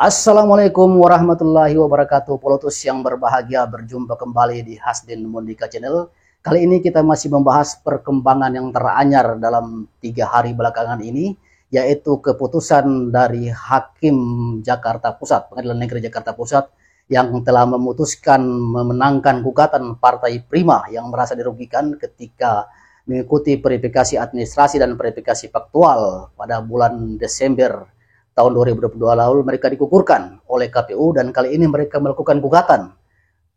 Assalamualaikum warahmatullahi wabarakatuh. Polotus yang berbahagia, berjumpa kembali di Hasdin Mondika Channel. Kali ini kita masih membahas perkembangan yang teranyar dalam 3 hari belakangan ini, yaitu keputusan dari Hakim Jakarta Pusat, Pengadilan Negeri Jakarta Pusat, yang telah memutuskan memenangkan gugatan Partai Prima yang merasa dirugikan ketika mengikuti verifikasi administrasi dan verifikasi faktual pada bulan Desember tahun 2022 lalu. Mereka digugurkan oleh KPU dan kali ini mereka melakukan gugatan.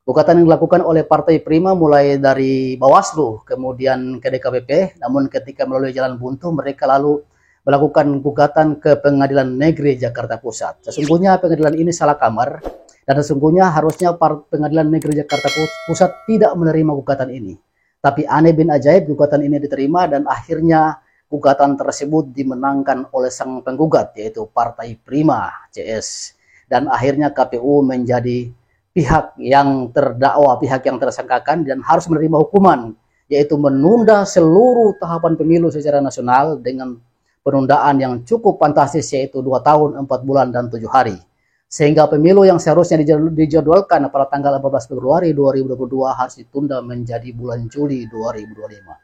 Gugatan yang dilakukan oleh Partai Prima mulai dari Bawaslu, kemudian ke DKPP, namun ketika melalui jalan buntu mereka lalu melakukan gugatan ke Pengadilan Negeri Jakarta Pusat. Sesungguhnya pengadilan ini salah kamar dan sesungguhnya harusnya Pengadilan Negeri Jakarta Pusat tidak menerima gugatan ini. Tapi aneh bin ajaib, gugatan ini diterima dan akhirnya gugatan tersebut dimenangkan oleh sang penggugat, yaitu Partai Prima CS. Dan akhirnya KPU menjadi pihak yang terdakwa, pihak yang tersangkakan dan harus menerima hukuman, yaitu menunda seluruh tahapan pemilu secara nasional dengan penundaan yang cukup fantastis, yaitu 2 tahun, 4 bulan, dan 7 hari. Sehingga pemilu yang seharusnya dijadwalkan pada tanggal 14 Februari 2022 harus ditunda menjadi bulan Juli 2025.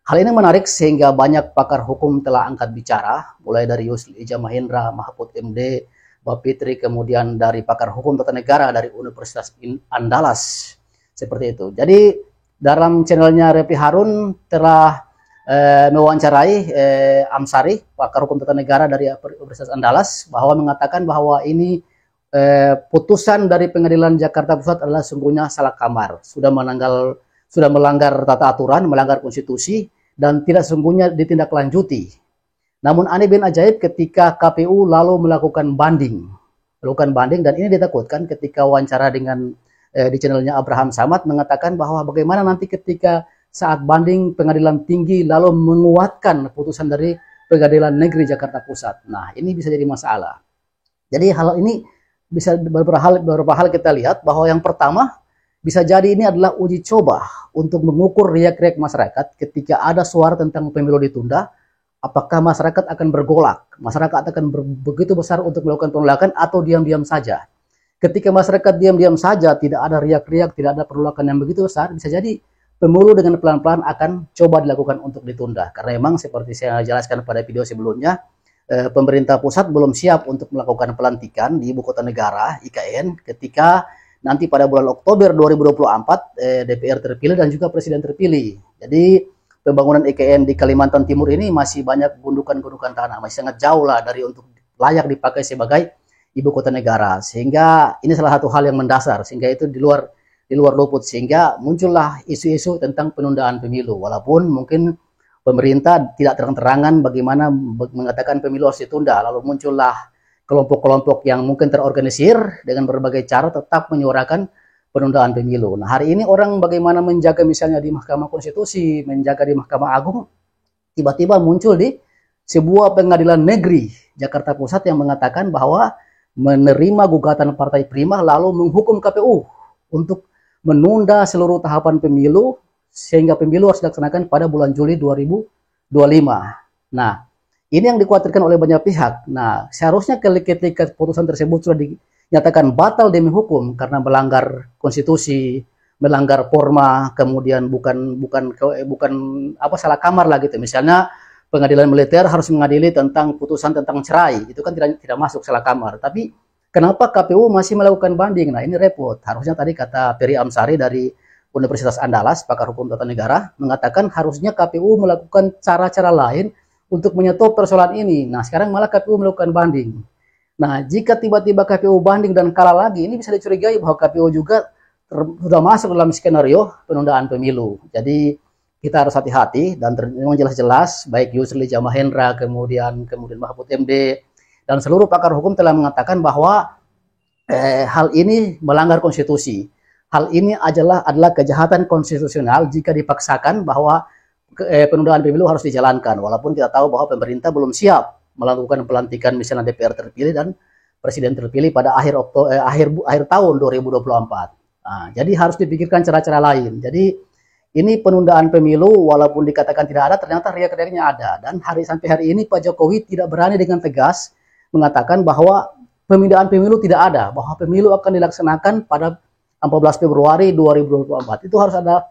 Hal ini menarik sehingga banyak pakar hukum telah angkat bicara, mulai dari Yusril Iza Mahendra, Mahfud MD, Bapitri, kemudian dari pakar hukum tata negara dari Universitas Andalas, seperti itu. Jadi dalam channelnya Repi Harun telah mewawancarai Amsari, pakar hukum tata negara dari Universitas Andalas, bahwa mengatakan bahwa ini putusan dari Pengadilan Jakarta Pusat adalah sungguhnya salah kamar, sudah melanggar tata aturan, melanggar konstitusi, dan tidak sesungguhnya ditindaklanjuti. Namun aneh bin ajaib ketika KPU lalu melakukan banding, dan ini ditakutkan ketika wawancara dengan di channelnya Abraham Samad mengatakan bahwa bagaimana nanti ketika saat banding Pengadilan Tinggi lalu menguatkan putusan dari Pengadilan Negeri Jakarta Pusat. Nah, ini bisa jadi masalah. Jadi hal ini bisa beberapa hal kita lihat bahwa yang pertama, bisa jadi ini adalah uji coba untuk mengukur riak-riak masyarakat ketika ada suara tentang pemilu ditunda. Apakah masyarakat akan bergolak? Masyarakat akan begitu besar untuk melakukan penolakan atau diam-diam saja? Ketika masyarakat diam-diam saja, tidak ada riak-riak, tidak ada penolakan yang begitu besar, bisa jadi pemilu dengan pelan-pelan akan coba dilakukan untuk ditunda. Karena memang seperti saya jelaskan pada video sebelumnya, pemerintah pusat belum siap untuk melakukan pelantikan di ibu kota negara, IKN, ketika nanti pada bulan Oktober 2024 DPR terpilih dan juga Presiden terpilih. Jadi pembangunan IKN di Kalimantan Timur ini masih banyak gundukan-gundukan tanah, masih sangat jauh lah dari untuk layak dipakai sebagai ibu kota negara. Sehingga ini salah satu hal yang mendasar, sehingga itu di luar luput, sehingga muncullah isu-isu tentang penundaan pemilu. Walaupun mungkin pemerintah tidak terang-terangan bagaimana mengatakan pemilu harus ditunda, lalu muncullah kelompok-kelompok yang mungkin terorganisir dengan berbagai cara tetap menyuarakan penundaan pemilu. Nah, hari ini orang bagaimana menjaga misalnya di Mahkamah Konstitusi, menjaga di Mahkamah Agung, tiba-tiba muncul di sebuah pengadilan negeri Jakarta Pusat yang mengatakan bahwa menerima gugatan Partai Prima lalu menghukum KPU untuk menunda seluruh tahapan pemilu sehingga pemilu harus dilaksanakan pada bulan Juli 2025. Nah, ini yang dikhawatirkan oleh banyak pihak. Nah, seharusnya ketika putusan tersebut sudah dinyatakan batal demi hukum karena melanggar konstitusi, melanggar forma, kemudian bukan salah kamar lah gitu. Misalnya pengadilan militer harus mengadili tentang putusan tentang cerai, itu kan tidak masuk salah kamar. Tapi kenapa KPU masih melakukan banding? Nah, ini repot. Harusnya tadi kata Peri Amsari dari Universitas Andalas, pakar hukum tata negara, mengatakan harusnya KPU melakukan cara-cara lain untuk menyetop persoalan ini. Nah, sekarang malah KPU melakukan banding. Nah, jika tiba-tiba KPU banding dan kalah lagi, ini bisa dicurigai bahwa KPU juga sudah masuk dalam skenario penundaan pemilu. Jadi kita harus hati-hati dan memang jelas-jelas baik Yusril Iza Mahendra, kemudian Mahfud MD dan seluruh pakar hukum telah mengatakan bahwa hal ini melanggar konstitusi. Hal ini adalah kejahatan konstitusional jika dipaksakan bahwa penundaan pemilu harus dijalankan, walaupun kita tahu bahwa pemerintah belum siap melakukan pelantikan misalnya DPR terpilih dan Presiden terpilih pada akhir tahun 2024. Nah, jadi harus dipikirkan cara-cara lain. Jadi ini penundaan pemilu walaupun dikatakan tidak ada, ternyata riak-riaknya ada. Dan sampai hari ini Pak Jokowi tidak berani dengan tegas mengatakan bahwa pemindahan pemilu tidak ada, bahwa pemilu akan dilaksanakan pada 14 Februari 2024. Itu harus ada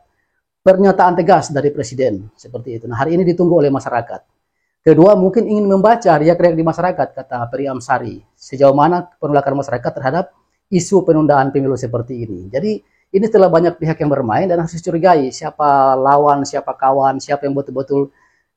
pernyataan tegas dari Presiden seperti itu. Nah, hari ini ditunggu oleh masyarakat. Kedua, mungkin ingin membaca riak-riak di masyarakat, kata Peri Amsari, sejauh mana penolakan masyarakat terhadap isu penundaan pemilu seperti ini. Jadi ini setelah banyak pihak yang bermain dan harus dicurigai siapa lawan, siapa kawan, siapa yang betul-betul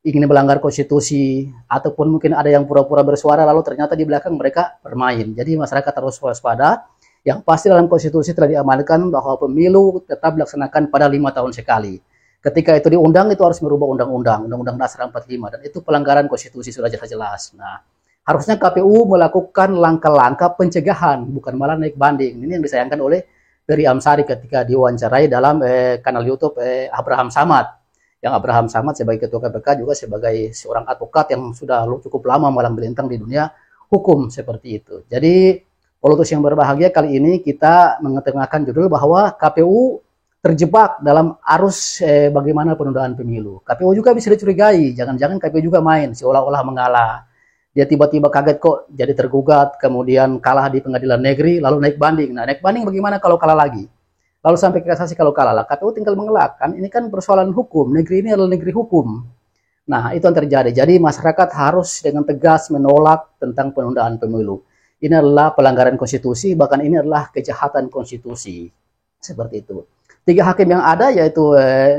ingin melanggar konstitusi, ataupun mungkin ada yang pura-pura bersuara lalu ternyata di belakang mereka bermain. Jadi masyarakat harus waspada. Yang pasti dalam konstitusi telah diamankan bahwa pemilu tetap dilaksanakan pada 5 tahun sekali. Ketika itu diundang, itu harus merubah undang-undang Dasar 45, dan itu pelanggaran konstitusi sudah jelas-jelas. Nah, harusnya KPU melakukan langkah-langkah pencegahan, bukan malah naik banding. Ini yang disayangkan oleh Peri Amsari ketika diwawancarai dalam kanal YouTube Abraham Samad. Yang Abraham Samad sebagai ketua KPK juga sebagai seorang advokat yang sudah cukup lama malang melintang di dunia hukum seperti itu. Jadi Polotus yang berbahagia, kali ini kita mengetengahkan judul bahwa KPU terjebak dalam arus bagaimana penundaan pemilu. KPU juga bisa dicurigai, jangan-jangan KPU juga main seolah-olah mengalah. Dia tiba-tiba kaget kok jadi tergugat, kemudian kalah di pengadilan negeri, lalu naik banding. Nah, naik banding bagaimana kalau kalah lagi? Lalu sampai ke kasasi kalau kalah lah. KPU tinggal mengelak, kan ini kan persoalan hukum, negeri ini adalah negeri hukum. Nah, itu yang terjadi. Jadi masyarakat harus dengan tegas menolak tentang penundaan pemilu. Ini adalah pelanggaran konstitusi, bahkan ini adalah kejahatan konstitusi. Seperti itu. 3 hakim yang ada yaitu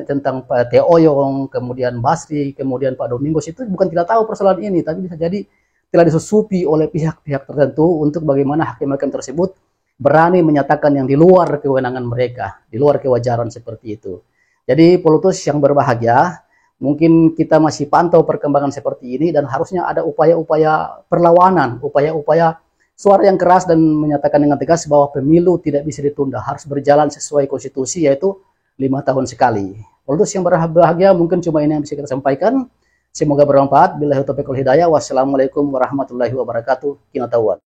tentang Pak Teo Oyong, kemudian Basri, kemudian Pak Domingos, itu bukan tidak tahu persoalan ini, tapi bisa jadi telah disusupi oleh pihak-pihak tertentu untuk bagaimana hakim-hakim tersebut berani menyatakan yang di luar kewenangan mereka, di luar kewajaran seperti itu. Jadi Polotus yang berbahagia, mungkin kita masih pantau perkembangan seperti ini dan harusnya ada upaya-upaya perlawanan, upaya-upaya suara yang keras dan menyatakan dengan tegas bahwa pemilu tidak bisa ditunda, harus berjalan sesuai konstitusi, yaitu 5 tahun sekali. Polotus yang berbahagia, mungkin cuma ini yang bisa kita sampaikan. Semoga bermanfaat. Billahi taufiq wal hidayah. Wassalamualaikum warahmatullahi wabarakatuh. Kinatauan.